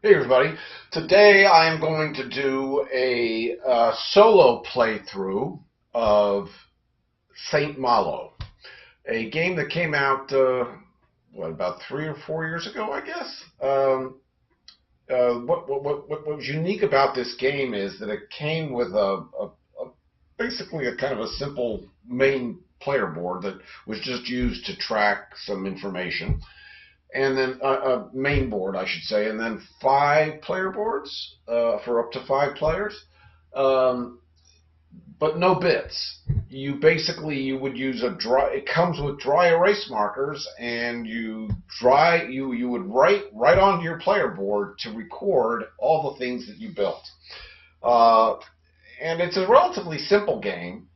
Hey everybody, today I am going to do a solo playthrough of Saint Malo, a game that came out, about 3 or 4 years ago, I guess. What was unique about this game is that it came with basically a kind of a simple main player board that was just used to track some information, and then a main board, I should say, and then 5 player boards for up to 5 players, um, but no bits. You would use a dry. It comes with dry erase markers, and you would write onto your player board to record all the things that you built. Uh, and it's a relatively simple game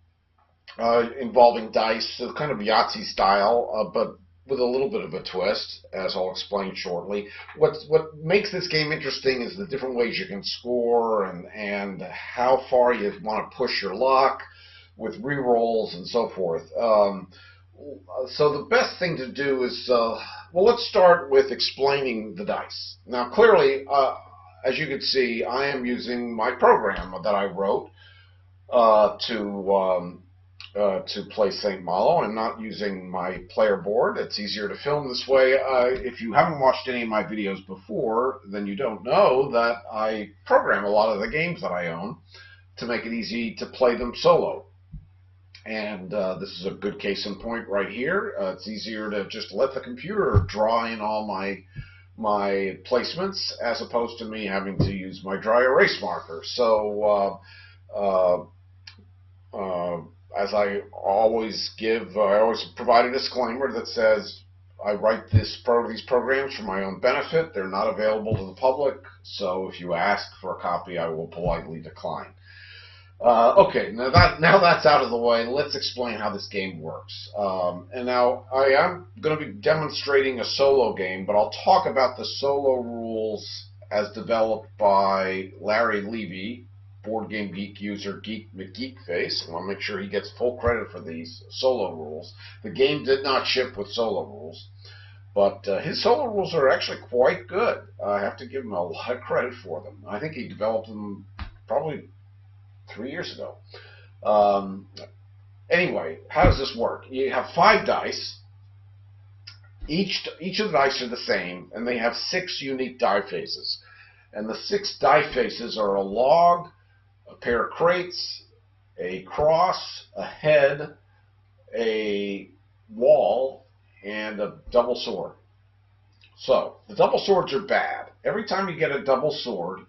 involving dice, so kind of Yahtzee style, but with a little bit of a twist, as I'll explain shortly. What makes this game interesting is the different ways you can score and how far you want to push your luck with rerolls and so forth. So the best thing to do is, let's start with explaining the dice. Now, clearly, as you can see, I am using my program that I wrote to play Saint Malo. I'm not using my player board. It's easier to film this way. If you haven't watched any of my videos before, then you don't know that I program a lot of the games that I own to make it easy to play them solo. And this is a good case in point right here. It's easier to just let the computer draw in all my placements as opposed to me having to use my dry erase marker. So as I always provide a disclaimer that says I write these programs for my own benefit. They're not available to the public, so if you ask for a copy, I will politely decline. Okay, now that's out of the way, let's explain how this game works. And now I am going to be demonstrating a solo game, but I'll talk about the solo rules as developed by Larry Levy, Board Game Geek user McGeekface. I want to make sure he gets full credit for these solo rules. The game did not ship with solo rules, but his solo rules are actually quite good. I have to give him a lot of credit for them. I think he developed them probably 3 years ago. Anyway, how does this work? You have 5 dice. Each of the dice are the same, and they have 6 unique die faces. And the 6 die faces are a log, a pair of crates, a cross, a head, a wall, and a double sword. So the double swords are bad. Every time you get a double sword,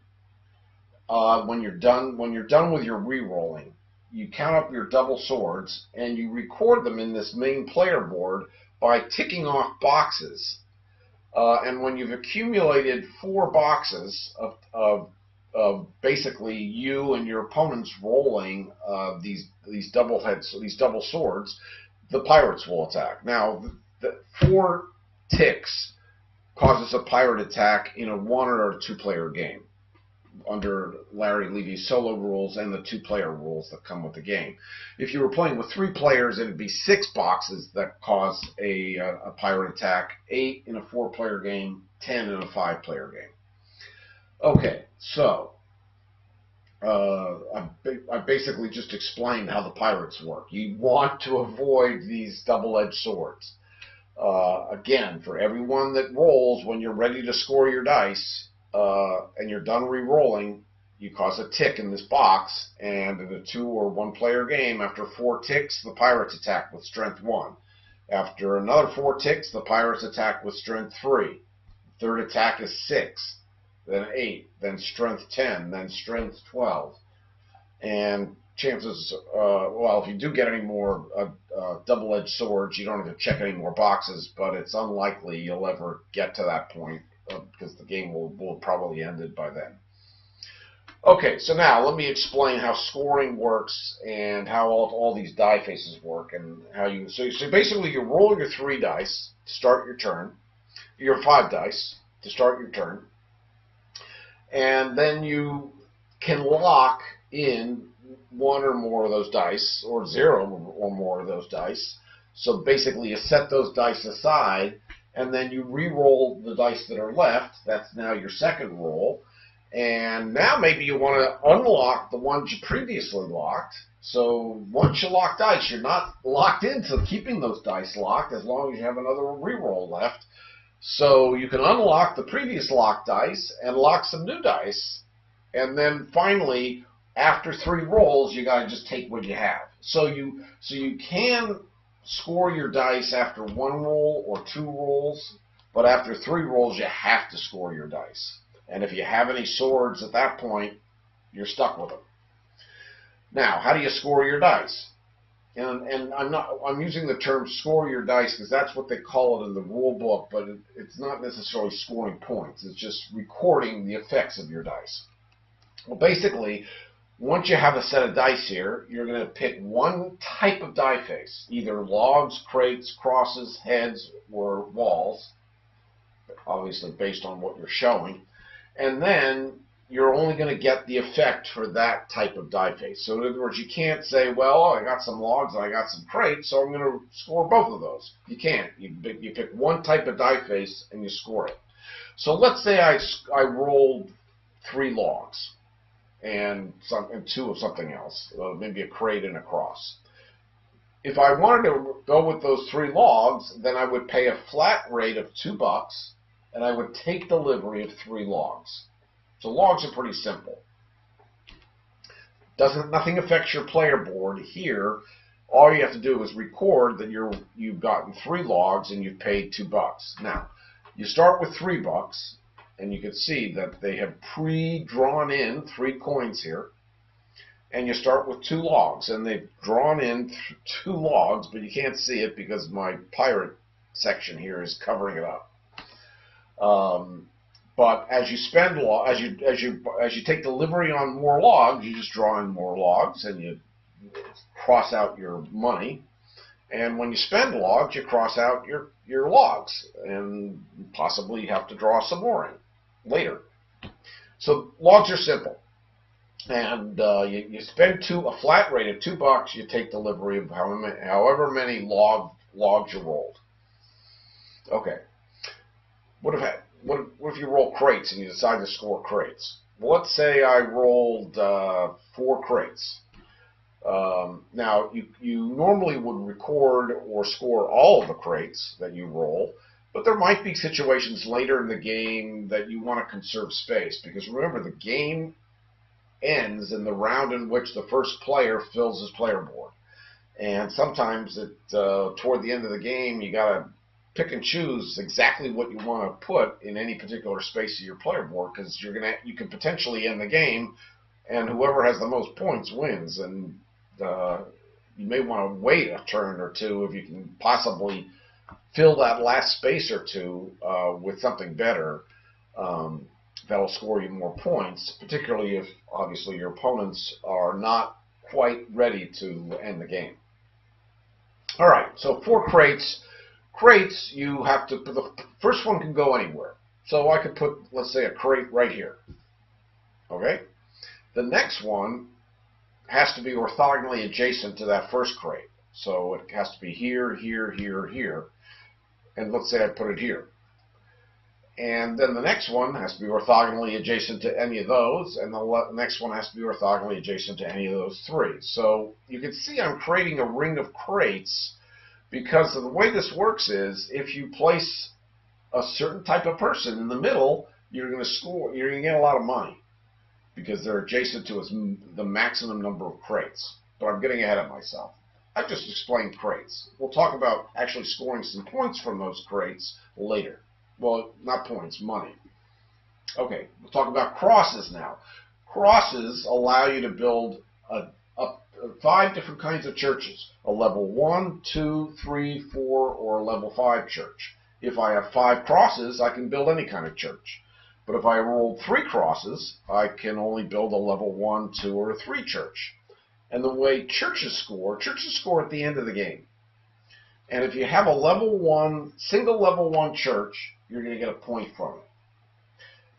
when you're done with your re-rolling, you count up your double swords and you record them in this main player board by ticking off boxes. And when you've accumulated 4 boxes of basically you and your opponents rolling these double swords, the pirates will attack. Now, the 4 ticks causes a pirate attack in a 1 or a 2-player game under Larry Levy's solo rules and the 2-player rules that come with the game. If you were playing with 3 players, it would be 6 boxes that cause a pirate attack, 8 in a 4-player game, 10 in a 5-player game. Okay, so I basically just explained how the pirates work. You want to avoid these double-edged swords. Again, for everyone that rolls, when you're ready to score your dice, and you're done re-rolling, you cause a tick in this box, and in a 2 or 1-player game, after 4 ticks, the pirates attack with strength 1. After another 4 ticks, the pirates attack with strength 3. Third attack is 6, then 8, then strength 10, then strength 12. And chances, if you do get any more double-edged swords, you don't have to check any more boxes, but it's unlikely you'll ever get to that point, because the game will probably ended by then. Okay, so now let me explain how scoring works and how all these die faces work, and how you. So basically, you roll your 3 dice to start your turn, your 5 dice to start your turn, and then you can lock in 1 or more of those dice, or 0 or more of those dice. So basically, you set those dice aside, and then you re-roll the dice that are left. That's now your second roll. And now maybe you want to unlock the ones you previously locked. So once you lock dice, you're not locked into keeping those dice locked as long as you have another re-roll left. So you can unlock the previous locked dice and lock some new dice. And then finally, after 3 rolls, you got to just take what you have. So you can score your dice after 1 roll or 2 rolls, but after 3 rolls, you have to score your dice. And if you have any swords at that point, you're stuck with them. Now, how do you score your dice? And I'm using the term score your dice because that's what they call it in the rule book, but it's not necessarily scoring points. It's just recording the effects of your dice. Well, basically, once you have a set of dice here, you're going to pick one type of die face, either logs, crates, crosses, heads, or walls, obviously based on what you're showing. And then you're only going to get the effect for that type of die face. So in other words, you can't say, well, I got some logs and I got some crates, so I'm going to score both of those. You can't. You pick one type of die face and you score it. So let's say I rolled 3 logs and 2 of something else, maybe a crate and a cross. If I wanted to go with those 3 logs, then I would pay a flat rate of $2, and I would take delivery of 3 logs. So logs are pretty simple. Nothing affects your player board here. All you have to do is record that you've gotten 3 logs and you've paid $2. Now, you start with $3, and you can see that they have pre-drawn in 3 coins here. And you start with 2 logs, and they've drawn in 2 logs, but you can't see it because my pirate section here is covering it up. But as you spend as you take delivery on more logs, you just draw in more logs and you cross out your money. And when you spend logs, you cross out your logs, and possibly you have to draw some more in later. So logs are simple, and you spend a flat rate of $2. You take delivery of however many logs you rolled. Okay. What if you roll crates and you decide to score crates? Well, let's say I rolled 4 crates. Now, you normally would record or score all of the crates that you roll, but there might be situations later in the game that you want to conserve space, because remember, the game ends in the round in which the first player fills his player board. And sometimes toward the end of the game, you got to pick and choose exactly what you want to put in any particular space of your player board, because you can potentially end the game, and whoever has the most points wins. And you may want to wait a turn or 2 if you can possibly fill that last space or 2 with something better that'll score you more points, particularly if obviously your opponents are not quite ready to end the game. All right, so 4 crates. Crates, you have to put, the first one can go anywhere. So I could put, let's say, a crate right here. Okay? The next one has to be orthogonally adjacent to that first crate. So it has to be here, here, here, here. And let's say I put it here. And then the next one has to be orthogonally adjacent to any of those, and the next one has to be orthogonally adjacent to any of those 3. So you can see I'm creating a ring of crates, because of the way this works is, if you place a certain type of person in the middle, you're going to get a lot of money, because they're adjacent to the maximum number of crates. But I'm getting ahead of myself. I've just explained crates. We'll talk about actually scoring some points from those crates later. Well, not points, money. Okay, we'll talk about crosses now. Crosses allow you to build 5 different kinds of churches: a level 1, 2, 3, 4, or a level 5 church. If I have 5 crosses, I can build any kind of church. But if I roll 3 crosses, I can only build a level 1, 2, or a 3 church. And the way churches score at the end of the game. And if you have a single level 1 church, you're going to get a point from it.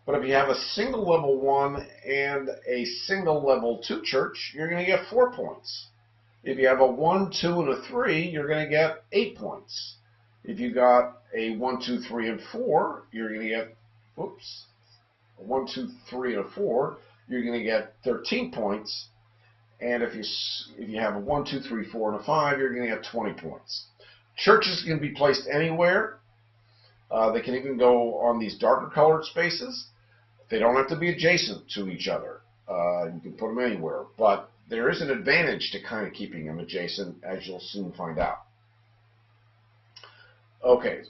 But if you have a single level 1 and a single level 2 church, you're going to get 4 points. If you have a 1, 2, and a 3, you're going to get 8 points. If you got a 1, 2, 3, and 4, you're going to get, whoops, a 1, 2, 3, and a 4, you're going to get 13 points. And if you have a 1, 2, 3, 4, and a 5, you're going to get 20 points. Churches can be placed anywhere. They can even go on these darker colored spaces. They don't have to be adjacent to each other. You can put them anywhere. But there is an advantage to kind of keeping them adjacent, as you'll soon find out. Okay,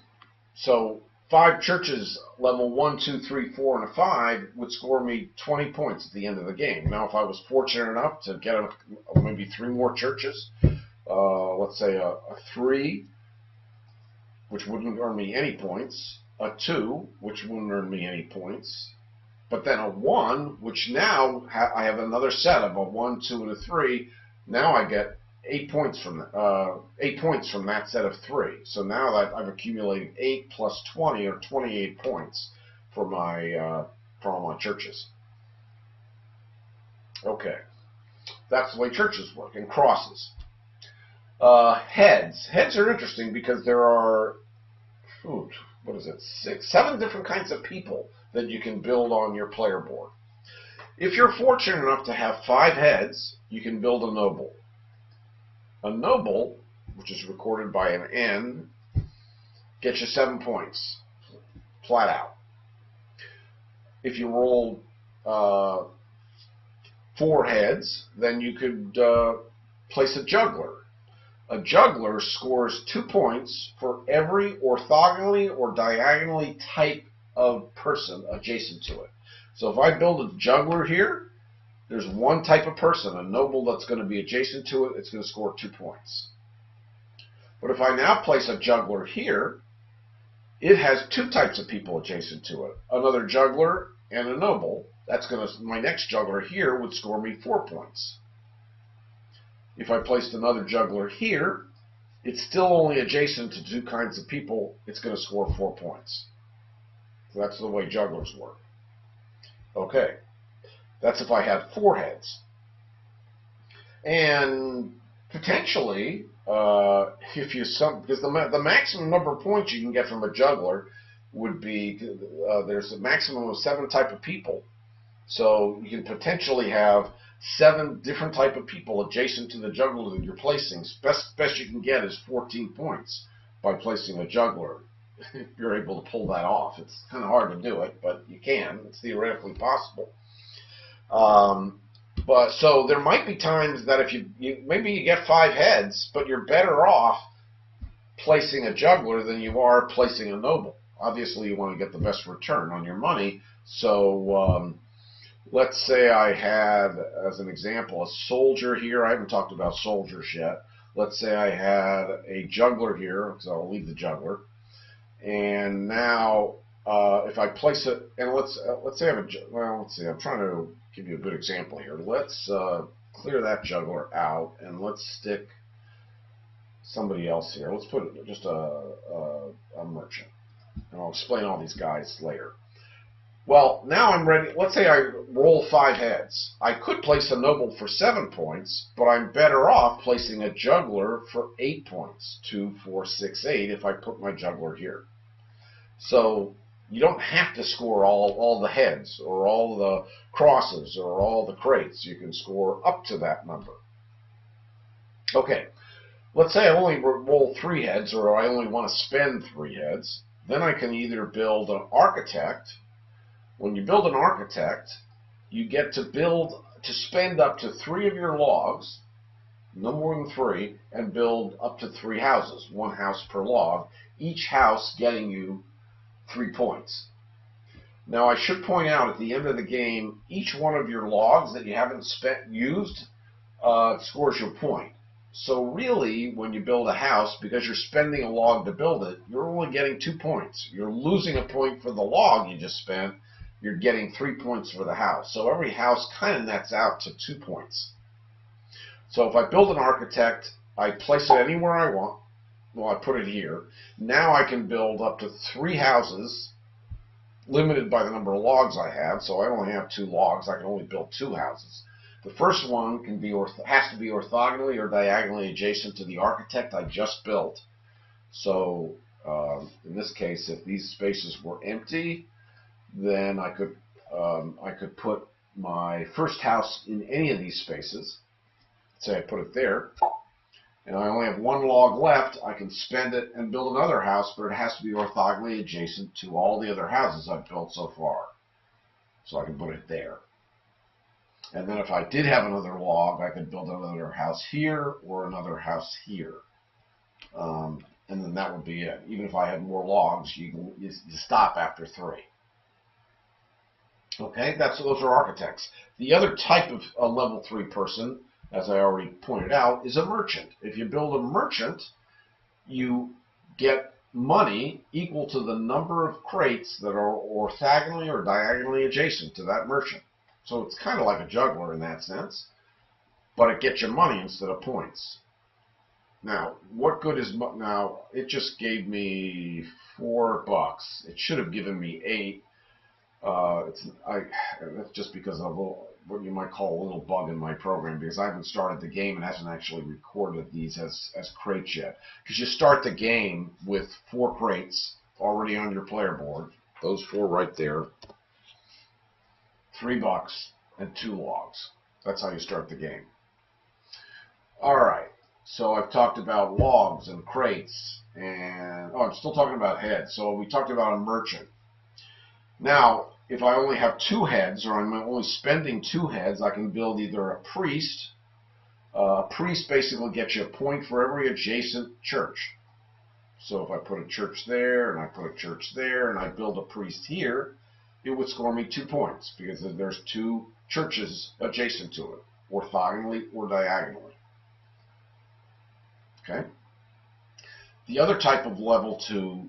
so 5 churches, level 1, 2, 3, 4, and a 5, would score me 20 points at the end of the game. Now, if I was fortunate enough to get maybe 3 more churches, let's say a 3, which wouldn't earn me any points, a 2, which wouldn't earn me any points, but then a 1, which now I have another set of a 1, 2, and a 3. Now I get 8 points from that set of 3. So now that I've accumulated 8 plus 20, or 28 points for all my churches. Okay, that's the way churches work. And crosses. Heads. Heads are interesting because there are, what is it, 7 different kinds of people that you can build on your player board. If you're fortunate enough to have 5 heads, you can build a noble. A noble, which is recorded by an N, gets you 7 points, flat out. If you roll 4 heads, then you could place a juggler. A juggler scores 2 points for every orthogonally or diagonally type of person adjacent to it. So if I build a juggler here, there's 1 type of person, a noble that's going to be adjacent to it, it's going to score 2 points. But if I now place a juggler here, it has 2 types of people adjacent to it, another juggler and a noble. My next juggler here would score me 4 points. If I placed another juggler here, it's still only adjacent to 2 kinds of people, it's going to score 4 points. So that's the way jugglers work. Okay. That's if I had 4 heads. And potentially, because the maximum number of points you can get from a juggler would be, there's a maximum of 7 type of people. So you can potentially have 7 different type of people adjacent to the juggler that you're placing. Best you can get is 14 points by placing a juggler. If you're able to pull that off. It's kind of hard to do it, but you can. It's theoretically possible. But so there might be times that if maybe you get 5 heads, but you're better off placing a juggler than you are placing a noble. Obviously, you want to get the best return on your money. So let's say I had, as an example, a soldier here. I haven't talked about soldiers yet. Let's say I had a juggler here, because I'll leave the juggler. And now, if I place it, and let's say I have I'm trying to give you a good example here. Let's clear that juggler out, and let's stick somebody else here. Let's put just a merchant, and I'll explain all these guys later. Well, now I'm ready. Let's say I roll 5 heads. I could place a noble for 7 points, but I'm better off placing a juggler for 8 points. 2, 4, 6, 8 if I put my juggler here. So you don't have to score all the heads or all the crosses or all the crates. You can score up to that number. Okay, let's say I only roll 3 heads, or I only want to spend 3 heads. Then I can either build an architect. When you build an architect, you get to spend up to 3 of your logs, no more than 3, and build up to 3 houses, 1 house per log, each house getting you 3 points. Now, I should point out at the end of the game, each one of your logs that you haven't used scores your point. So really, when you build a house, because you're spending a log to build it, you're only getting 2 points. You're losing a point for the log you just spent. You're getting 3 points for the house. So every house kind of nets out to 2 points. So if I build an architect, I place it anywhere I want. Well, I put it here. Now I can build up to 3 houses, limited by the number of logs I have. So I only have 2 logs. I can only build 2 houses. The first one has to be orthogonally or diagonally adjacent to the architect I just built. So In this case, if these spaces were empty, then I could put my first house in any of these spaces. Say I put it there, and I only have one log left. I can spend it and build another house, but it has to be orthogonally adjacent to all the other houses I've built so far. So I can put it there. And then if I did have another log, I could build another house here or another house here. And then that would be it. Even if I had more logs, you stop after 3. Okay, those are architects. The other type of a level 3 person, as I already pointed out, is a merchant. If you build a merchant, you get money equal to the number of crates that are orthogonally or diagonally adjacent to that merchant. So it's kind of like a juggler in that sense, but it gets you money instead of points. Now, what good is now? It just gave me $4. It should have given me 8. That's just because of what you might call a little bug in my program, because I haven't started the game and hasn't actually recorded these as crates yet. Because you start the game with 4 crates already on your player board. Those 4 right there. $3 and 2 logs. That's how you start the game. All right. So I've talked about logs and crates, and I'm still talking about heads. So we talked about a merchant. Now, if I only have 2 heads, or I'm only spending 2 heads, I can build either a priest. A priest basically gets you a point for every adjacent church. So if I put a church there, and I put a church there, and I build a priest here, it would score me 2 points, because there's 2 churches adjacent to it, orthogonally or diagonally. Okay. The other type of level 2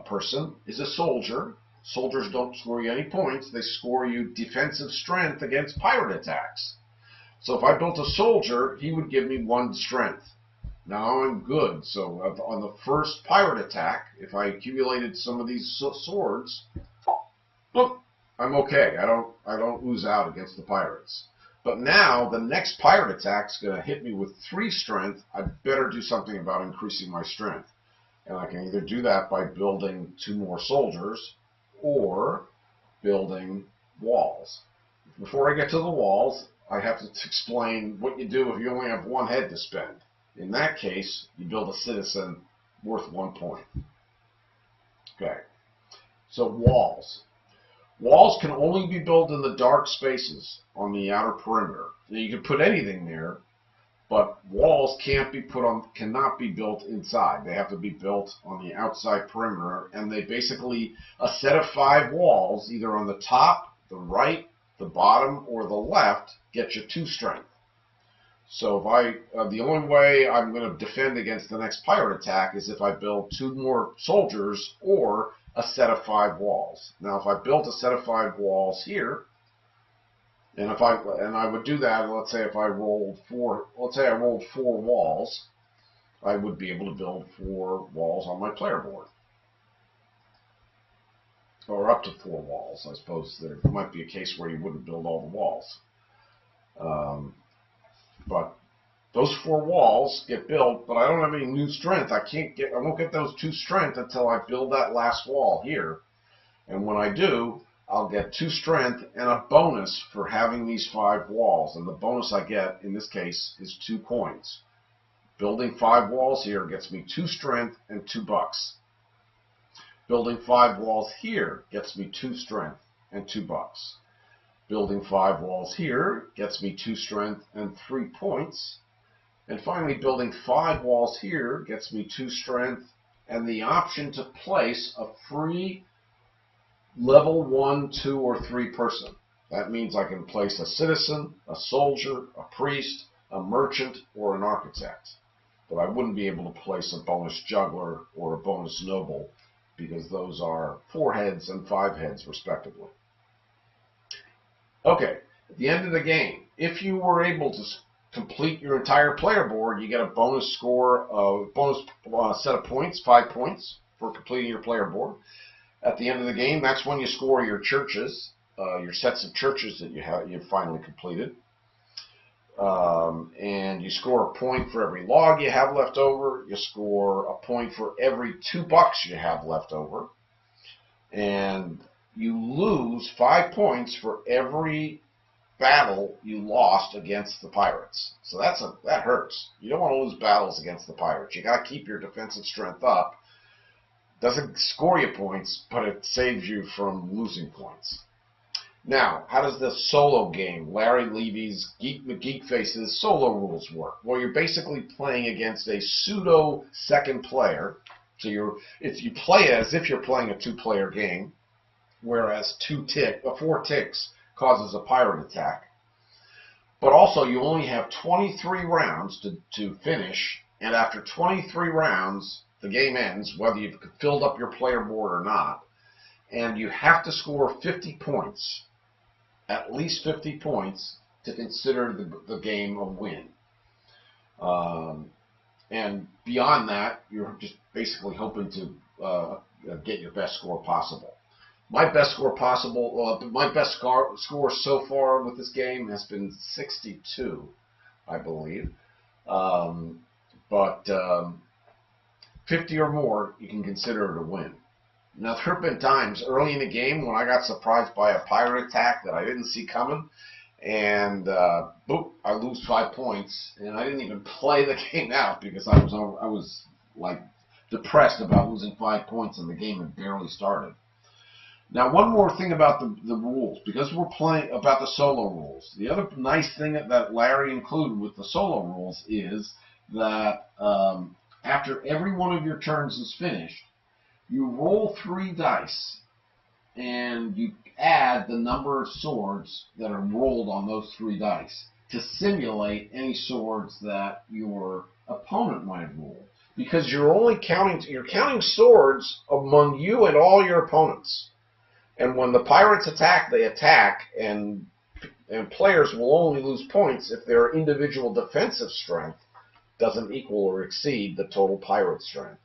person is a soldier. Soldiers don't score you any points. They score you defensive strength against pirate attacks. So if I built a soldier, he would give me 1 strength. Now I'm good. So on the first pirate attack, if I accumulated some of these swords, look, I'm okay. I don't lose out against the pirates. But now the next pirate attack is going to hit me with 3 strength. I better do something about increasing my strength. And I can either do that by building 2 more soldiers or building walls. Before I get to the walls, I have to explain what you do if you only have 1 head to spend. In that case, you build a citizen worth 1 point. Okay. So walls. Walls can only be built in the dark spaces on the outer perimeter. Now, you can put anything there, but walls cannot be built inside. They have to be built on the outside perimeter, and they basically, a set of 5 walls, either on the top, the right, the bottom, or the left, get you 2 strength. So if the only way I'm going to defend against the next pirate attack is if I build 2 more soldiers or a set of 5 walls. Now, if I built a set of 5 walls here, and I would do that, let's say if I rolled 4, let's say I rolled 4 walls, I would be able to build 4 walls on my player board, or up to 4 walls. I suppose there might be a case where you wouldn't build all the walls, but those 4 walls get built, but I don't have any new strength. I won't get those 2 strength until I build that last wall here. And when I do, I'll get 2 strength and a bonus for having these 5 walls. And the bonus I get, in this case, is 2 coins. Building 5 walls here gets me 2 strength and $2. Building 5 walls here gets me 2 strength and $2. Building 5 walls here gets me 2 strength and 3 points. And finally, building 5 walls here gets me 2 strength and the option to place a free level 1, 2, or 3 person. That means I can place a citizen, a soldier, a priest, a merchant, or an architect. But I wouldn't be able to place a bonus juggler or a bonus noble, because those are 4 heads and 5 heads respectively. Okay, at the end of the game, if you were able to complete your entire player board, you get a bonus score, set of points, 5 points for completing your player board. At the end of the game, that's when you score your churches, your sets of churches that you've finally completed. And you score a point for every log you have left over. You score a point for every $2 you have left over. And you lose 5 points for every battle you lost against the pirates. So that hurts. You don't want to lose battles against the pirates. You got to keep your defensive strength up. Doesn't score you points, but it saves you from losing points. Now, how does the solo game, Larry Levy's Geek McGeekface's solo rules work? Well, you're basically playing against a pseudo second player. So you play it as if you're playing a 2-player game, whereas 4 ticks causes a pirate attack. But also, you only have 23 rounds to finish, and after 23 rounds, the game ends, whether you've filled up your player board or not, and you have to score 50 points, at least 50 points, to consider the game a win. And beyond that, you're just basically hoping to get your best score possible. My best score so far with this game has been 62, I believe. But 50 or more, you can consider it a win. Now, there have been times early in the game when I got surprised by a pirate attack that I didn't see coming, and boop, I lose 5 points, and I didn't even play the game out because I was like depressed about losing 5 points, and the game had barely started. Now, one more thing about the rules, because we're playing about the solo rules. The other nice thing that Larry included with the solo rules is that after every one of your turns is finished, you roll 3 dice, and you add the number of swords that are rolled on those 3 dice to simulate any swords that your opponent might have rolled. Because you're counting swords among you and all your opponents. And when the pirates attack, they attack, and players will only lose points if their individual defensive strength doesn't equal or exceed the total pirate strength.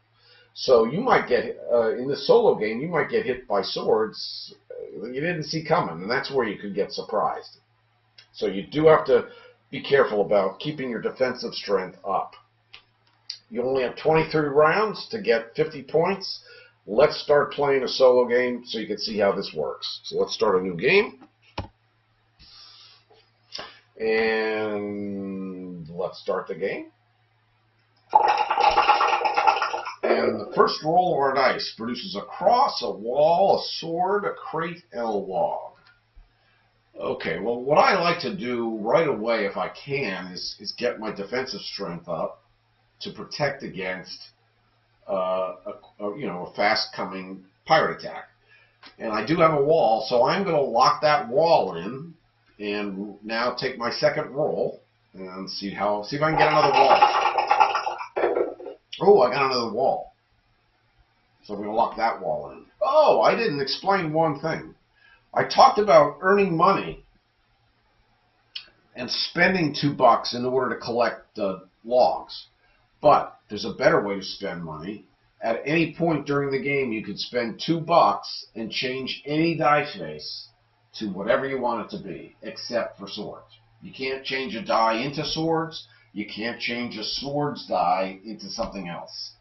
So you might get, in the solo game, you might get hit by swords you didn't see coming, and that's where you could get surprised. So you do have to be careful about keeping your defensive strength up. You only have 23 rounds to get 50 points. Let's start playing a solo game so you can see how this works. So let's start a new game. And let's start the game. And the first roll of our dice produces a cross, a wall, a sword, a crate, and a log. Okay, well, what I like to do right away, if I can, is get my defensive strength up to protect against a fast-coming pirate attack. And I do have a wall, so I'm going to lock that wall in, and now take my second roll and see if I can get another wall. Oh, I got another wall. So I'm going to lock that wall in. Oh, I didn't explain one thing. I talked about earning money and spending $2 in order to collect logs. But there's a better way to spend money. At any point during the game, you could spend $2 and change any die face to whatever you want it to be, except for swords. You can't change a die into swords. You can't change a swords die into something else.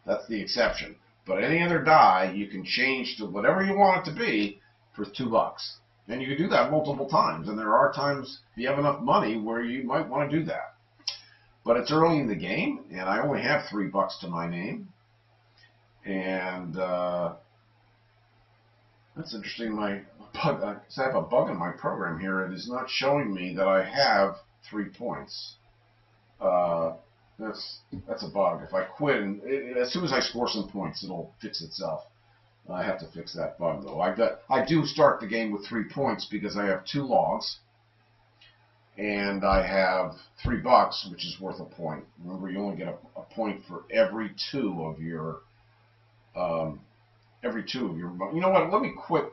That's the exception. But any other die, you can change to whatever you want it to be for $2. And you can do that multiple times. And there are times, if you have enough money, where you might want to do that. But it's early in the game, and I only have $3 to my name. And that's interesting. I have a bug in my program here. It is not showing me that I have 3 points. That's a bug. If I quit, as soon as I score some points, it'll fix itself. I have to fix that bug, though. I do start the game with 3 points because I have 2 logs, and I have $3, which is worth a point. Remember, you only get a point for every 2 of your. You know what? Let me quit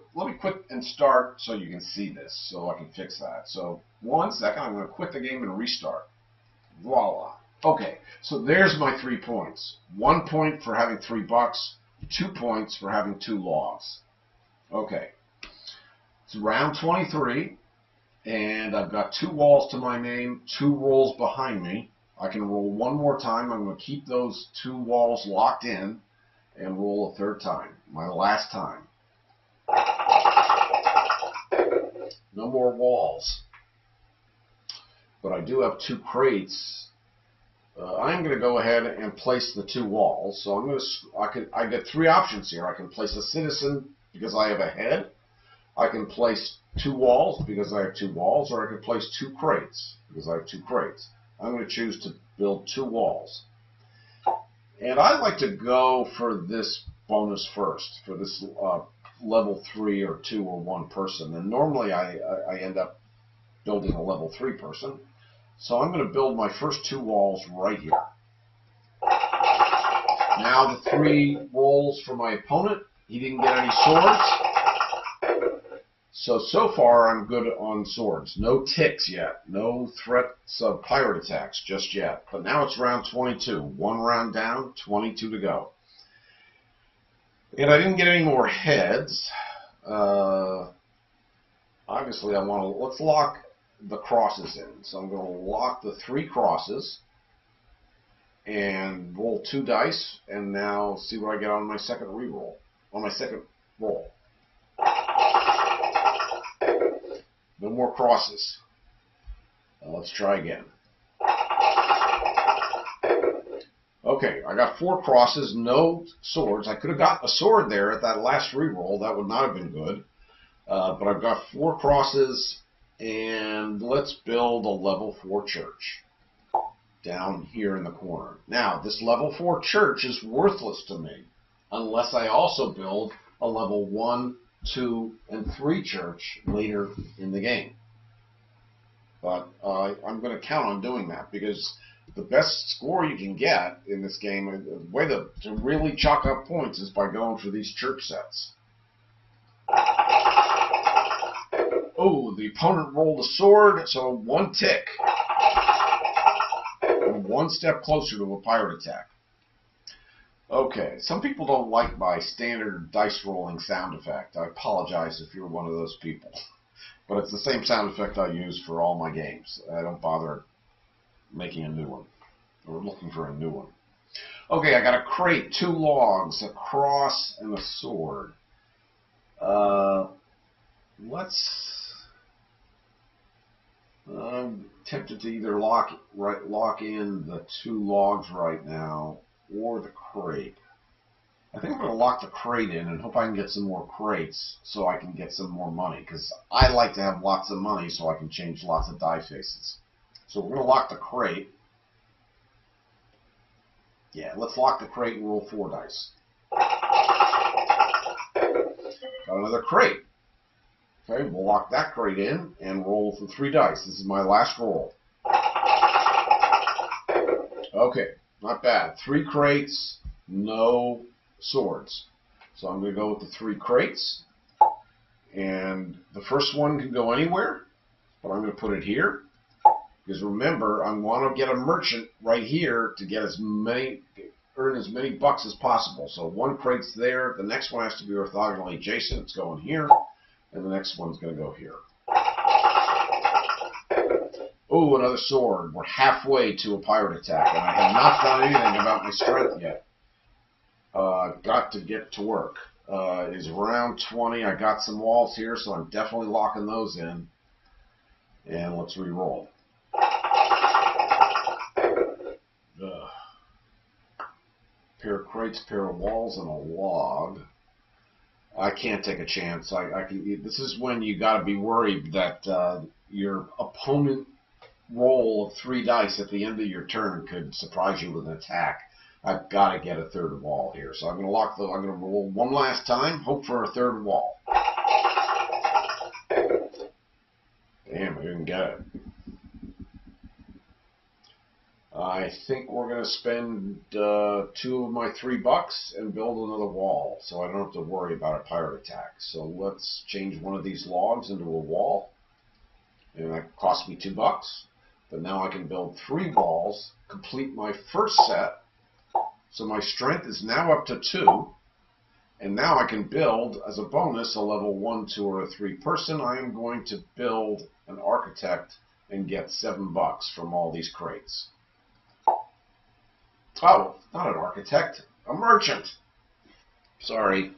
and start so you can see this, so I can fix that. So 1 second, I'm going to quit the game and restart. Voila. Okay, so there's my 3 points. 1 point for having $3, 2 points for having 2 logs. Okay, it's round 23, And I've got 2 walls to my name, 2 rolls behind me. I can roll one more time. I'm going to keep those 2 walls locked in and roll a 3rd time, my last time. No more walls. But I do have 2 crates. I'm going to go ahead and place the 2 walls. So I'm going to. I get 3 options here. I can place a citizen because I have a head. I can place 2 walls because I have 2 walls, or I can place 2 crates because I have 2 crates. I'm going to choose to build 2 walls. And I like to go for this bonus first, for this level 3 or 2 or 1 person. And normally I end up building a level 3 person. So I'm going to build my first 2 walls right here. Now the 3 rolls for my opponent. He didn't get any swords. So far I'm good on swords. No ticks yet. No threats of pirate attacks just yet. But now it's round 22. 1 round down, 22 to go. And I didn't get any more heads. Obviously I want to, let's lock the crosses in. So I'm going to lock the 3 crosses and roll 2 dice, and now see what I get on my second reroll, on my second roll. No more crosses. Let's try again. Okay, I got 4 crosses, no swords. I could have gotten a sword there at that last reroll. That would not have been good. But I've got 4 crosses, and let's build a level 4 church down here in the corner. Now, this level 4 church is worthless to me unless I also build a level 1, 2, and 3 church later in the game. But I'm going to count on doing that because the best score you can get in this game, the way to really chalk up points is by going for these church sets. Oh, the opponent rolled a sword, so 1 tick. I'm 1 step closer to a pirate attack. Okay, some people don't like my standard dice rolling sound effect. I apologize if you're one of those people. But it's the same sound effect I use for all my games. I don't bother making a new one, or looking for a new one. Okay, I got a crate, 2 logs, a cross, and a sword. I'm tempted to either lock in the 2 logs right now, or the crate. I think I'm going to lock the crate in and hope I can get some more crates so I can get some more money, because I like to have lots of money so I can change lots of die faces. So we're going to lock the crate. Yeah, let's lock the crate and roll 4 dice. Got another crate. Okay, we'll lock that crate in and roll for 3 dice. This is my last roll. Okay, not bad. 3 crates, no swords. So I'm going to go with the 3 crates. And the first one can go anywhere, but I'm going to put it here. Because remember, I want to get a merchant right here to get earn as many bucks as possible. So 1 crate's there. The next one has to be orthogonally adjacent. It's going here. And the next one's going to go here. Oh, another sword. We're halfway to a pirate attack, and I have not done anything about my strength yet. I've got to get to work. It is round 20. I got some walls here, so I'm definitely locking those in. And let's re-roll. Pair of crates, pair of walls, and a log. I can't take a chance. This is when you got to be worried that your opponent roll of 3 dice at the end of your turn could surprise you with an attack. I've got to get a 3rd wall here, so I'm going to I'm going to roll 1 last time, hope for a 3rd wall. Damn, I didn't get it. I think we're going to spend 2 of my $3 and build another wall, so I don't have to worry about a pirate attack. So let's change one of these logs into a wall, and that cost me $2. But now I can build 3 walls, complete my first set. So my strength is now up to 2, And now I can build, as a bonus, a level 1, 2, or a 3 person. I am going to build an architect and get $7 from all these crates. Oh, not an architect, a merchant. Sorry.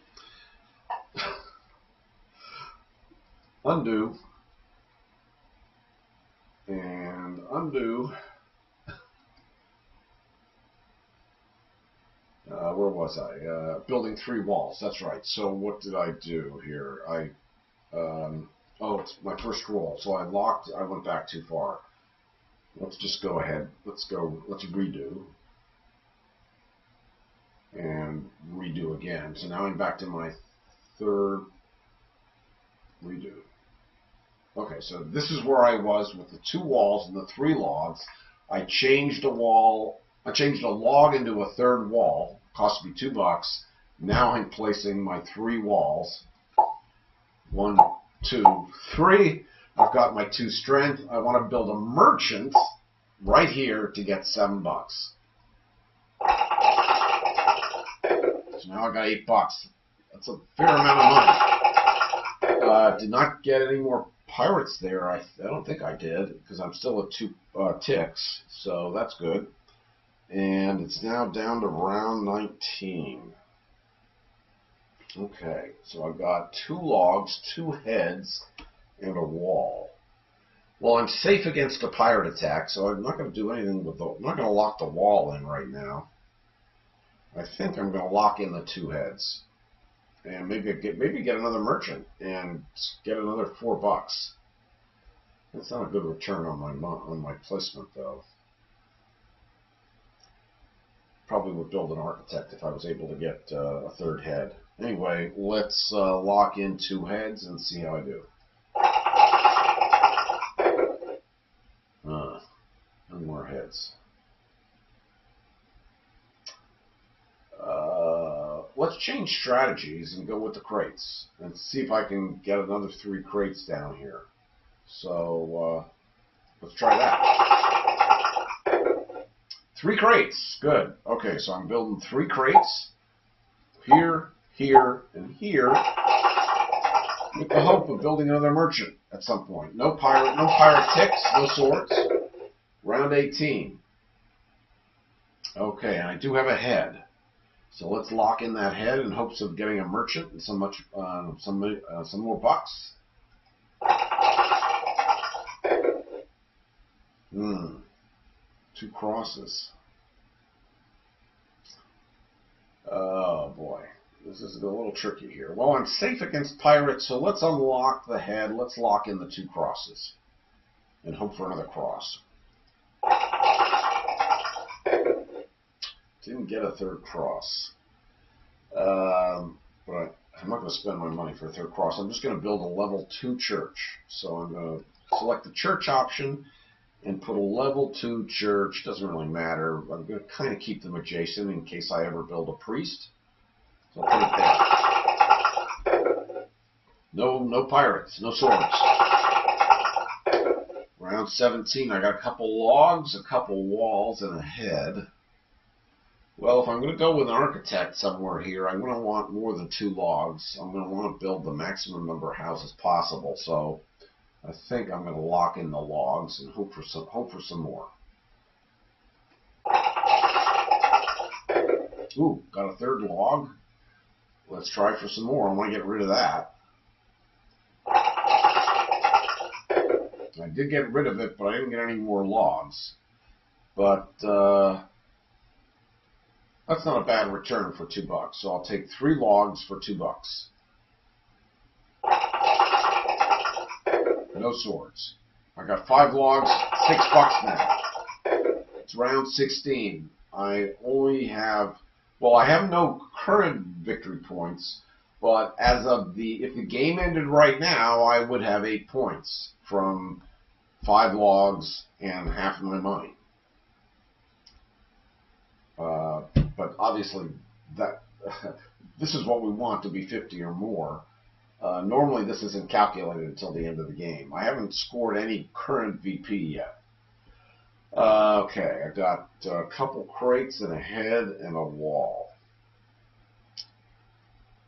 Undo. And undo. Where was I? Building 3 walls. That's right. So what did I do here? Oh, it's my first roll. So I went back too far. Let's just go ahead. Let's redo. And redo again. So now I'm back to my third redo. Okay, so this is where I was with the 2 walls and the 3 logs. I changed a log into a third wall. Cost me $2. Now I'm placing my 3 walls. 1, 2, 3. I've got my 2 strength. I want to build a merchant right here to get $7. So now I got $8. That's a fair amount of money. Did not get any more pirates there. I don't think I did, because I'm still at 2 ticks, so that's good. And it's now down to round 19. Okay, so I've got 2 logs, 2 heads, and a wall. Well, I'm safe against a pirate attack, so I'm not going to do anything with I'm not going to lock the wall in right now. I think I'm going to lock in the 2 heads. And maybe get another merchant and get another $4. That's not a good return on my placement, though. Probably would build an architect if I was able to get a 3rd head. Anyway, let's lock in 2 heads and see how I do. No more heads. Let's change strategies and go with the crates and see if I can get another 3 crates down here. So let's try that. 3 crates. Good. Okay, so I'm building 3 crates here, here, and here with the hope of building another merchant at some point. No pirate ticks, no swords. Round 18. Okay, and I do have a head. So let's lock in that head in hopes of getting a merchant and some more bucks. 2 crosses. Oh boy, this is a little tricky here. Well, I'm safe against pirates, so let's unlock the head. Let's lock in the 2 crosses and hope for another cross. Didn't get a 3rd cross. But I'm not going to spend my money for a 3rd cross. I'm just going to build a level 2 church. So I'm going to select the church option and put a level 2 church. Doesn't really matter. I'm going to kind of keep them adjacent in case I ever build a priest. So I'll put it there. No pirates, no swords. Round 17, I got a couple logs, a couple walls, and a head. Well, if I'm going to go with an architect somewhere here, I'm going to want more than 2 logs. I'm going to want to build the maximum number of houses possible. So I think I'm going to lock in the logs and hope for some more. Ooh, got a 3rd log. Let's try for some more. I want to get rid of that. I did get rid of it, but I didn't get any more logs. But that's not a bad return for $2. So I'll take 3 logs for $2. No swords. I got 5 logs, $6 now. It's round 16. I only have, well, I have no current victory points, but as of if the game ended right now, I would have 8 points from 5 logs and half of my money. But obviously, this is what we want to be 50 or more. Normally, this isn't calculated until the end of the game. I haven't scored any current VP yet. Okay, I got a couple crates and a head and a wall.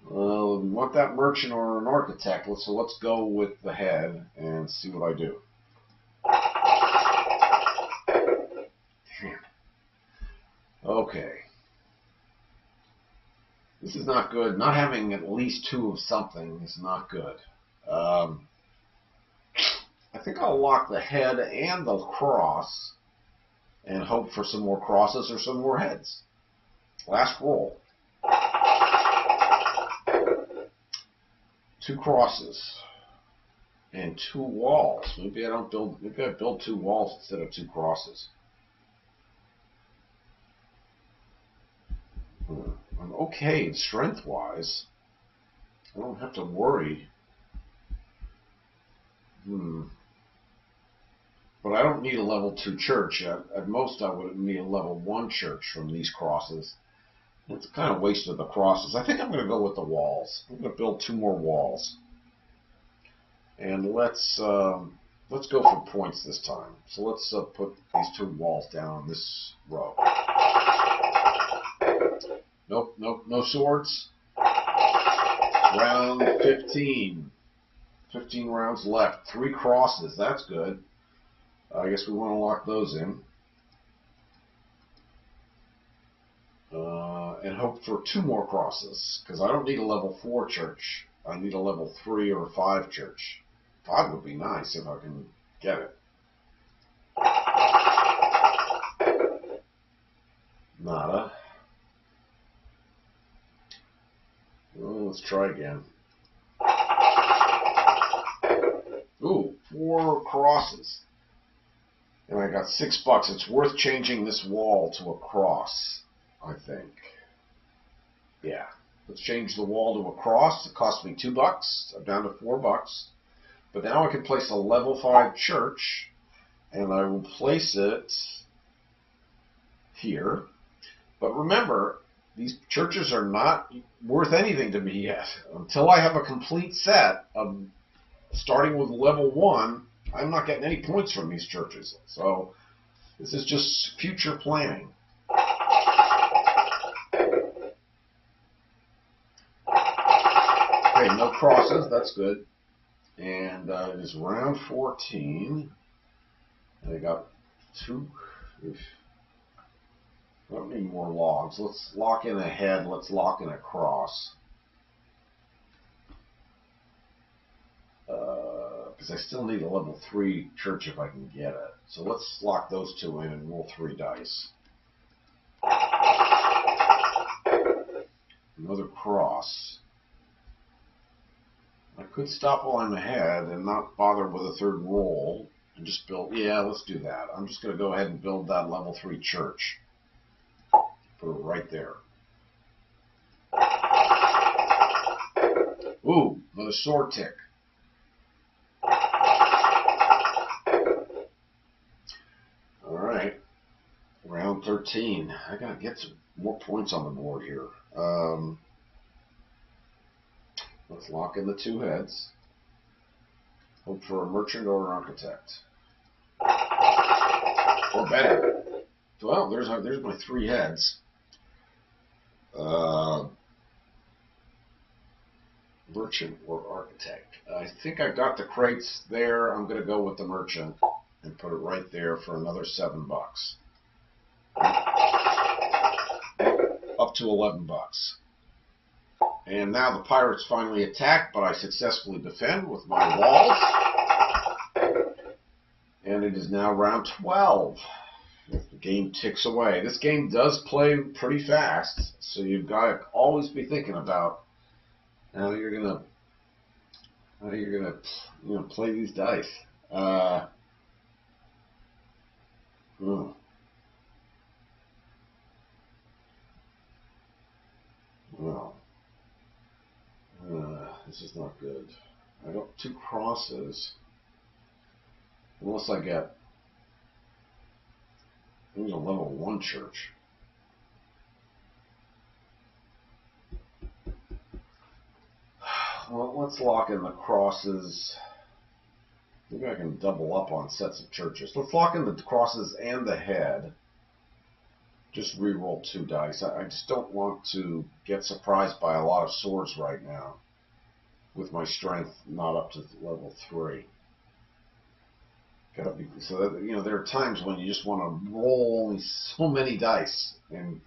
Well, we want that merchant or an architect, so let's go with the head and see what I do. Damn. Okay. This is not good. Not having at least two of something is not good. I think I'll lock the head and the cross and hope for some more crosses or some more heads. Last roll. Two crosses and two walls. Maybe I build two walls instead of two crosses. I'm okay strength-wise. I don't have to worry. But I don't need a level 2 church. At most, I would need a level 1 church from these crosses. It's kind of wasted the crosses. I think I'm going to go with the walls. I'm going to build 2 more walls. And let's go for points this time. So let's put these 2 walls down on this row. Nope, no swords. Round 15. 15 rounds left. 3 crosses. That's good. I guess we want to lock those in. And hope for 2 more crosses, because I don't need a level 4 church. I need a level 3 or 5 church. 5 would be nice if I can get it. Nada. Well, let's try again. Ooh, 4 crosses. And I got $6. It's worth changing this wall to a cross, I think. Yeah. Let's change the wall to a cross. It cost me $2. I'm down to $4. But now I can place a level 5 church, and I will place it here. But remember, these churches are not worth anything to me yet. Until I have a complete set of starting with level 1, I'm not getting any points from these churches. So this is just future planning. Okay, no crosses. That's good. And it is round 14. And I got 2. I don't need more logs. Let's lock in a head. Let's lock in a cross. Because I still need a level 3 church if I can get it. So let's lock those 2 in and roll 3 dice. Another cross. I could stop while I'm ahead and not bother with a 3rd roll and just build. Yeah, let's do that. I'm just going to go ahead and build that level 3 church. Put it right there. Ooh, another sword tick. Alright. Round 13. I gotta get some more points on the board here. Let's lock in the 2 heads. Hope for a merchant or an architect. Or better. Well, there's my 3 heads. Merchant or architect. I think I got the crates there. I'm going to go with the merchant and put it right there for another $7. Up to $11. And now the pirates finally attack, but I successfully defend with my walls. And it is now round 12. The game ticks away. This game does play pretty fast, so you've got to always be thinking about how you're gonna play these dice. Well, this is not good. I got 2 crosses. Unless I get maybe a level 1 church. Well, let's lock in the crosses. Maybe I can double up on sets of churches. Let's lock in the crosses and the head. Just re-roll 2 dice. I just don't want to get surprised by a lot of swords right now with my strength not up to level 3. Gotta be, so that, you know, there are times when you just want to roll only so many dice, and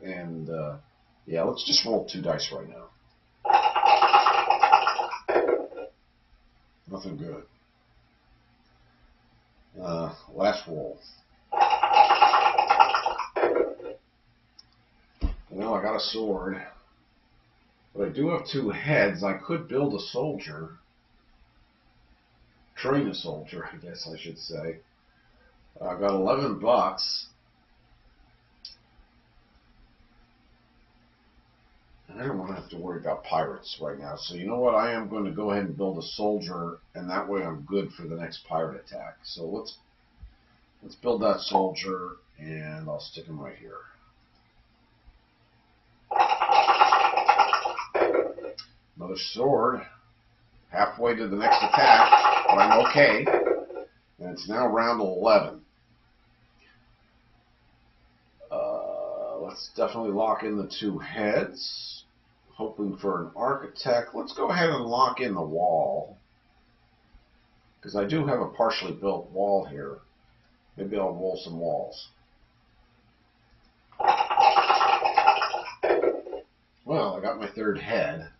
yeah, let's just roll 2 dice right now. Nothing good. Last roll. Well, I got a sword, but I do have 2 heads. I could build a soldier. Train a soldier, I guess I should say. I've got $11. And I don't want to have to worry about pirates right now. So you know what? I am going to go ahead and build a soldier, and that way I'm good for the next pirate attack. So let's build that soldier, and I'll stick him right here. Another sword. Halfway to the next attack, but I'm okay. And it's now round 11. Let's definitely lock in the 2 heads. Hoping for an architect. Let's go ahead and lock in the wall, because I do have a partially built wall here. Maybe I'll roll some walls. Well, I got my 3rd head.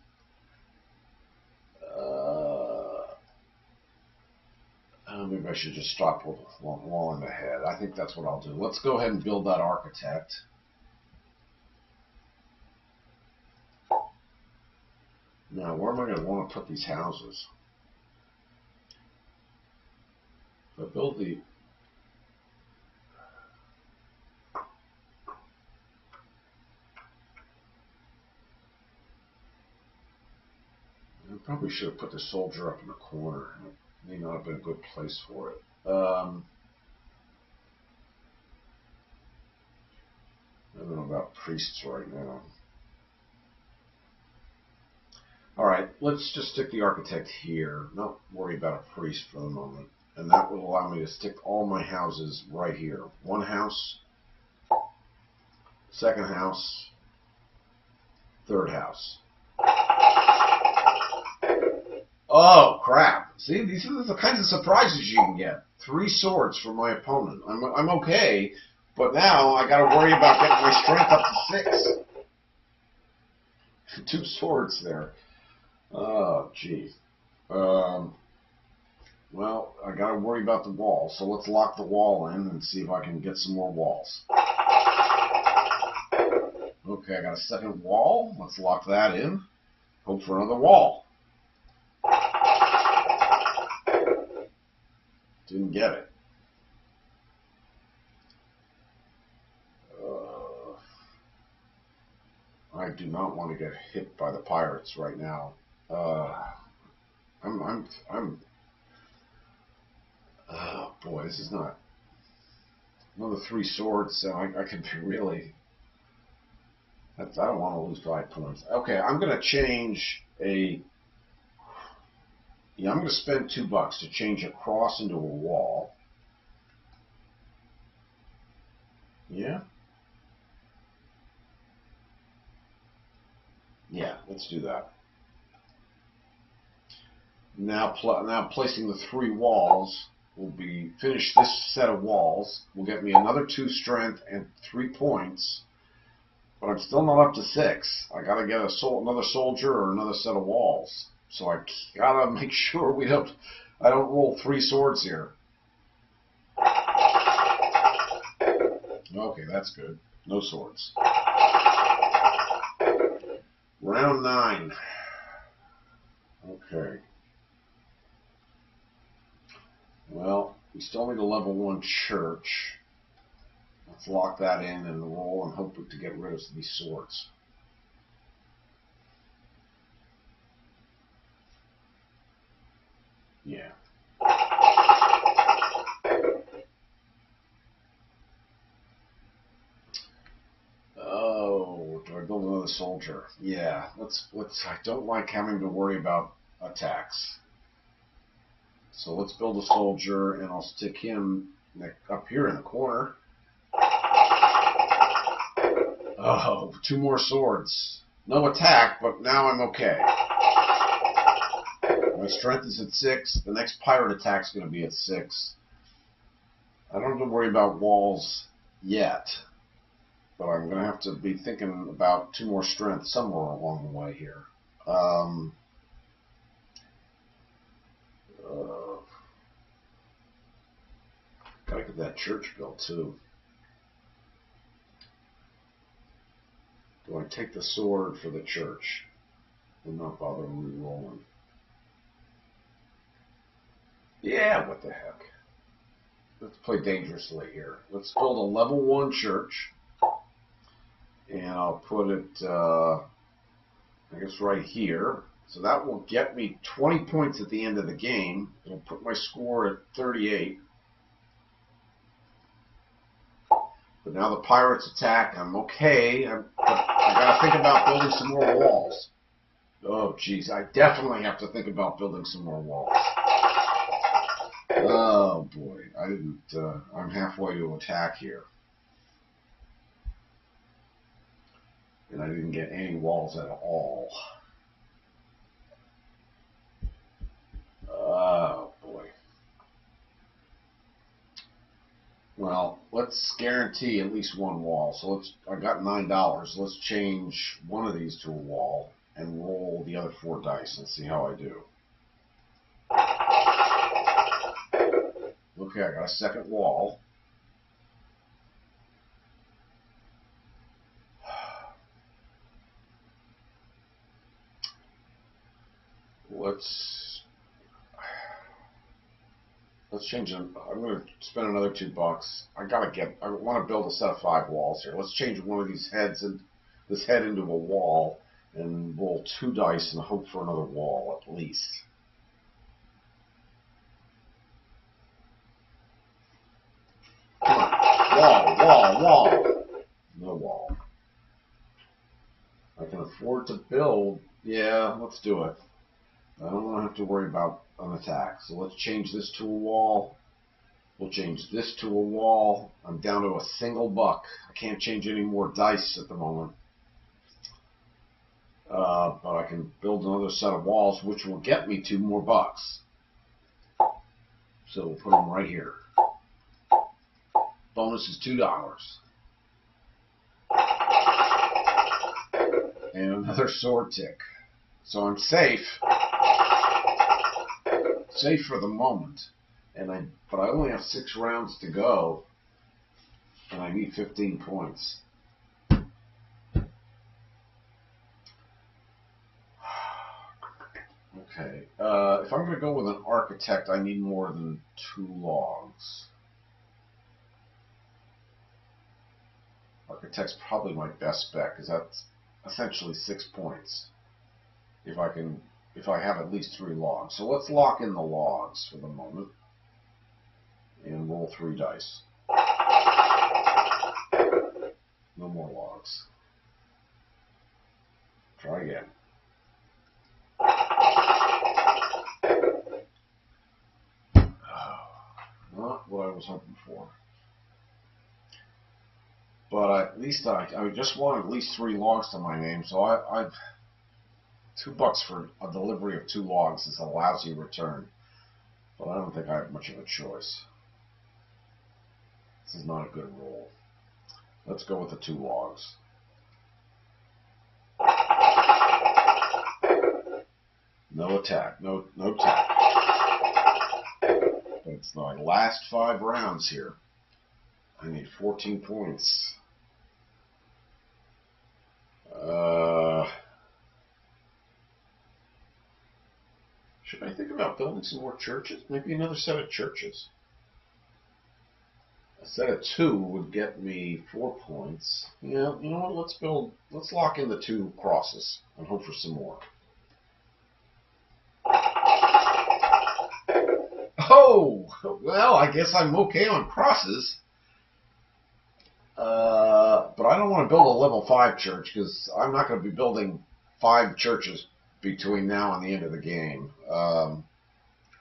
Maybe I should just stop with wall in the head. I think that's what I'll do. Let's go ahead and build that architect. Now, where am I going to want to put these houses? If I build the... I probably should have put the soldier up in the corner. It may not have been a good place for it. I don't know about priests right now. Alright, let's just stick the architect here. Not worry about a priest for the moment. And that will allow me to stick all my houses right here. 1 house, 2nd house, 3rd house. Oh, crap. See, these are the kinds of surprises you can get. 3 swords from my opponent. I'm okay, but now I got to worry about getting my strength up to 6. 2 swords there. Oh, geez. Well, I got to worry about the wall, so let's lock the wall in and see if I can get some more walls. Okay, I got a 2nd wall. Let's lock that in. Hope for another wall. Didn't get it. I do not want to get hit by the pirates right now. Oh boy, this is not another 3 swords. So I could be really. I don't want to lose 5 points. Okay, I'm going to change a. Yeah, I'm going to spend $2 to change a cross into a wall. Yeah. Yeah, let's do that. Now placing the 3 walls will be finish this set of walls. Will get me another 2 strength and 3 points. But I'm still not up to 6. I got to get another soldier or another set of walls. So I gotta make sure I don't roll 3 swords here. Okay, that's good. No swords. Round 9. Okay. Well, we still need a level 1 church. Let's lock that in and roll and hope to get rid of these swords. Yeah. Oh, do I build another soldier? Yeah, let's. I don't like having to worry about attacks. So let's build a soldier, and I'll stick him up here in the corner. Oh, 2 more swords. No attack, but now I'm okay. My strength is at 6. The next pirate attack's going to be at 6. I don't have to worry about walls yet, but I'm going to have to be thinking about 2 more strength somewhere along the way here. Gotta get that church built too. Do I take the sword for the church? Will not bother re-rolling. Yeah, what the heck. Let's play dangerously here. Let's build a level 1 church. And I'll put it, I guess, right here. So that will get me 20 points at the end of the game. It'll put my score at 38. But now the pirates attack. I'm okay. I got to think about building some more walls. Oh, jeez. I definitely have to think about building some more walls. Oh, boy. I didn't... I'm halfway to attack here. And I didn't get any walls at all. Oh, boy. Well, let's guarantee at least 1 wall. So I got $9. Let's change one of these to a wall and roll the other 4 dice and see how I do. Okay, I got a second wall. Let's change them. I'm going to spend another $2. I want to build a set of 5 walls here. Let's change one of these heads and this head into a wall and roll 2 dice and hope for another wall at least. Come on. Wall. No wall. I can afford to build. Yeah, let's do it. I don't want to have to worry about an attack. So let's change this to a wall. We'll change this to a wall. I'm down to a single buck. I can't change any more dice at the moment. But I can build another set of walls, which will get me 2 more bucks. So we'll put them right here. Bonus is $2. And another sword tick. So I'm safe. Safe for the moment. But I only have 6 rounds to go. And I need 15 points. Okay. If I'm going to go with an architect, I need more than 2 logs. Architect's probably my best bet, because that's essentially 6 points. If I have at least 3 logs. So let's lock in the logs for the moment. And roll 3 dice. No more logs. Try again. Not what I was hoping for. But at least I just want at least 3 logs to my name, so I've $2 for a delivery of 2 logs is a lousy return. But I don't think I have much of a choice. This is not a good roll. Let's go with the 2 logs. No attack. No attack. But it's my last 5 rounds here. I need 14 points. Should I think about building some more churches? Maybe another set of churches. A set of 2 would get me 4 points. Yeah, you know what? Let's lock in the 2 crosses and hope for some more. Oh, well, I guess I'm okay on crosses. But I don't want to build a level 5 church because I'm not going to be building 5 churches between now and the end of the game. I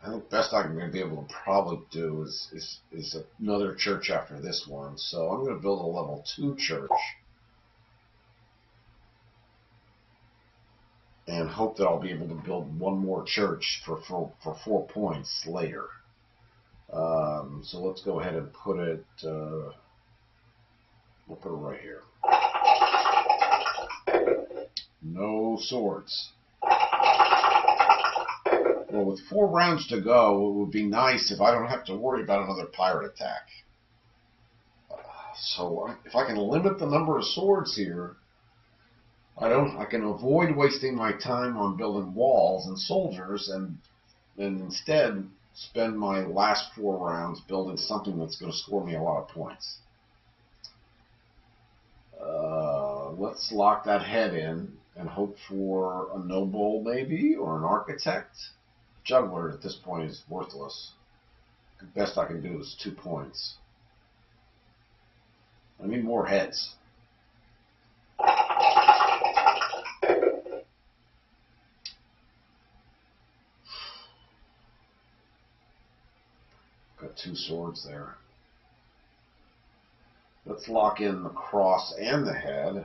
think the best I'm going to be able to probably do is another church after this one. So I'm going to build a level 2 church. and hope that I'll be able to build one more church for 4 points later. So let's go ahead and put it, we'll put it right here. No swords. Well, with 4 rounds to go, it would be nice if I don't have to worry about another pirate attack. So if I can limit the number of swords here, I can avoid wasting my time on building walls and soldiers, and instead spend my last 4 rounds building something that's going to score me a lot of points. Let's lock that head in and hope for a noble maybe, or an architect. Juggler at this point is worthless. The best I can do is 2 points. I need more heads. Got 2 swords there. Let's lock in the cross and the head.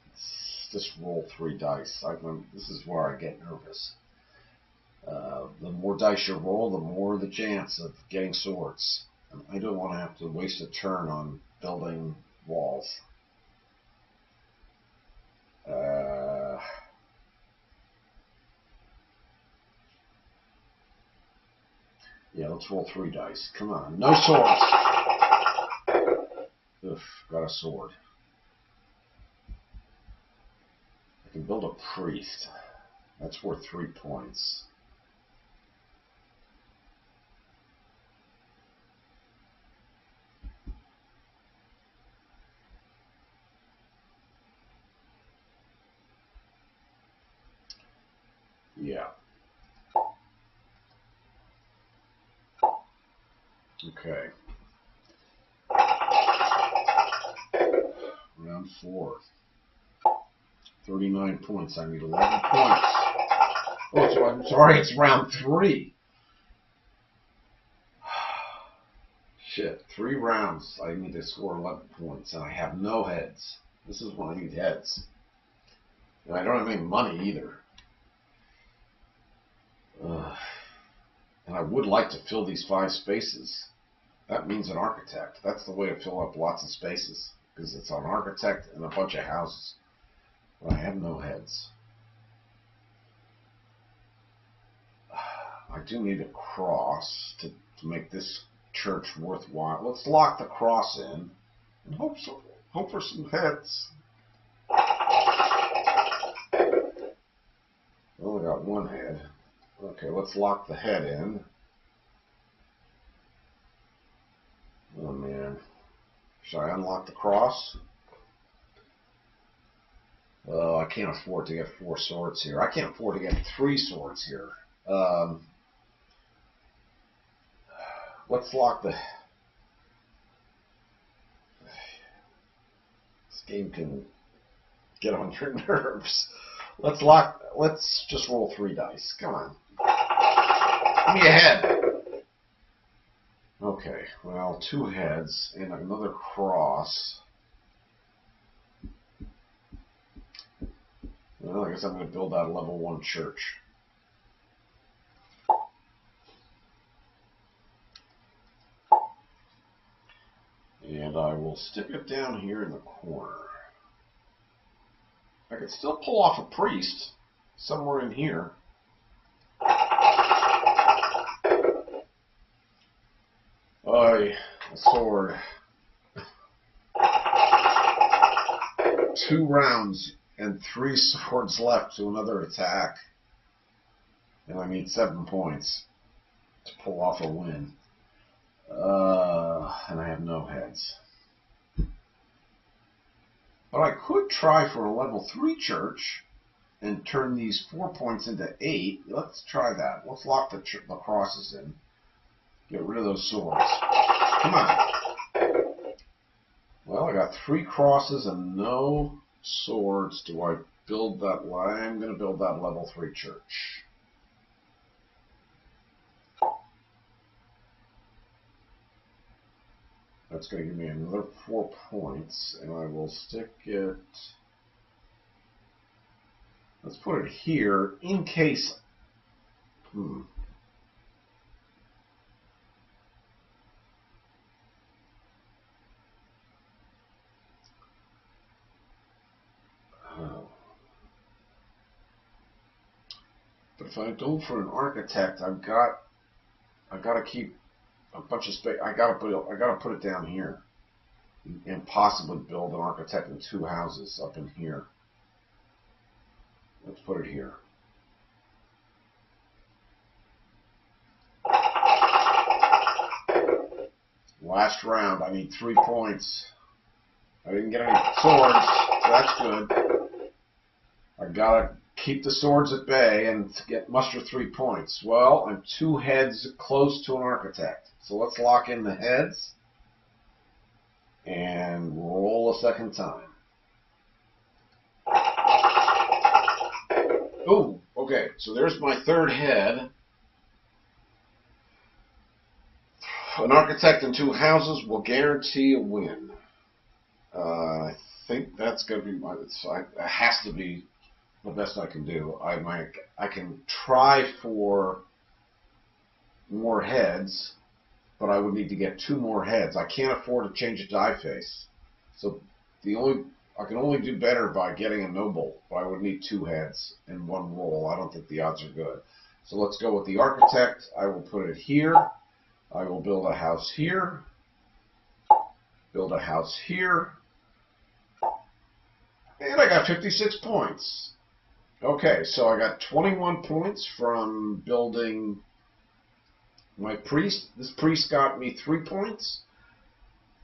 Let's just roll 3 dice. This is where I get nervous. The more dice you roll, the more the chance of getting swords. And I don't want to have to waste a turn on building walls. Yeah, let's roll 3 dice. Come on, no swords. Oof, got a sword. I can build a priest. That's worth 3 points. Yeah. Okay. Round 4. 39 points. I need 11 points. Oh, so I'm sorry, it's round 3. Shit, 3 rounds. I need to score 11 points, and I have no heads. This is when I need heads. And I don't have any money either. And I would like to fill these 5 spaces. That means an architect. That's the way to fill up lots of spaces, because it's an architect and a bunch of houses. But I have no heads. I do need a cross to make this church worthwhile. Let's lock the cross in and hope for some heads. Only got 1 head. Okay, let's lock the head in. Oh man. Should I unlock the cross? Oh, I can't afford to get 4 swords here. I can't afford to get 3 swords here. Let's lock the... This game can get on your nerves. Let's just roll 3 dice. Come on. Give me a head. Okay, well, 2 heads and another cross. Well, I guess I'm going to build out a level 1 church. And I will stick it down here in the corner. I could still pull off a priest somewhere in here. A sword. 2 rounds and 3 swords left to another attack. And I need 7 points to pull off a win. And I have no heads. But I could try for a level 3 church and turn these 4 points into 8. Let's try that. Let's lock the crosses in. Get rid of those swords. Come on. Well, I got 3 crosses and no swords. Do I build that? Well, I'm going to build that level 3 church. That's going to give me another 4 points, and I will stick it... Let's put it here in case. Oh. But if I go for an architect, I've got to keep a bunch of space. I got to put it down here, and possibly build an architect in 2 houses up in here. Let's put it here. Last round, I need 3 points. I didn't get any swords, so that's good. I gotta keep the swords at bay and muster 3 points. Well, I'm 2 heads close to an architect. So let's lock in the heads and roll a second time. Oh, okay, so there's my 3rd head. An architect in 2 houses will guarantee a win. I think that's going to be it has to be the best I can do. I can try for more heads, but I would need to get 2 more heads. I can't afford to change a die face. So I can only do better by getting a noble, but I would need 2 heads in 1 roll. I don't think the odds are good. So let's go with the architect. I will put it here. I will build a house here, build a house here, and I got 56 points. Okay, so I got 21 points from building my priest. This priest got me 3 points,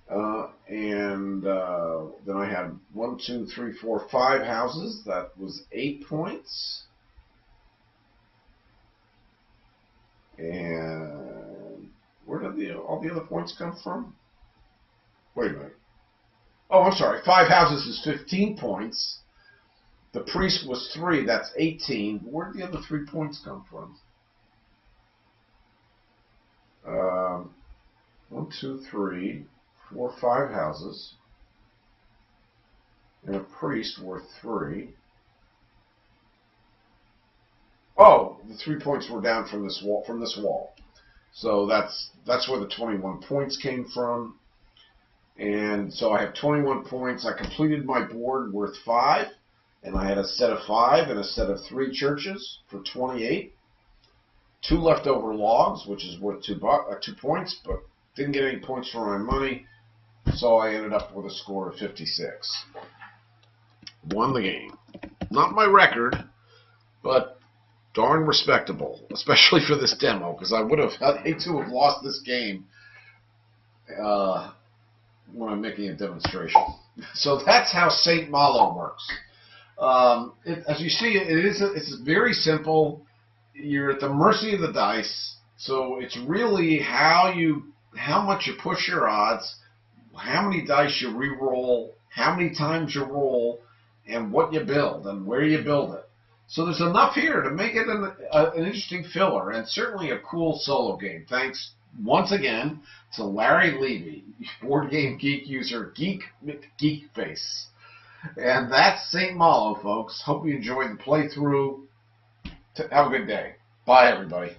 and then I had 1, 2, 3, 4, 5 houses. That was 8 points, and where did all the other points come from? Wait a minute. Oh, I'm sorry. 5 houses is 15 points. The priest was 3. That's 18. Where did the other 3 points come from? 1, 2, 3, 4, 5 houses, and a priest worth 3. Oh, the 3 points were down from this wall. So that's where the 21 points came from. And so I have 21 points. I completed my board worth 5, and I had a set of 5 and a set of 3 churches for 28. 2 leftover logs, which is worth 2 points, but didn't get any points for my money, so I ended up with a score of 56. Won the game. Not my record, but darn respectable, especially for this demo, because I'd hate to have lost this game when I'm making a demonstration. So that's how Saint Malo works. As you see, it's very simple. You're at the mercy of the dice, so it's really how much you push your odds, how many dice you re-roll, how many times you roll, and what you build and where you build it. So there's enough here to make it an interesting filler, and certainly a cool solo game. Thanks once again to Larry Levy, Board Game Geek user Geekface. And that's Saint Malo, folks. Hope you enjoyed the playthrough. Have a good day. Bye, everybody.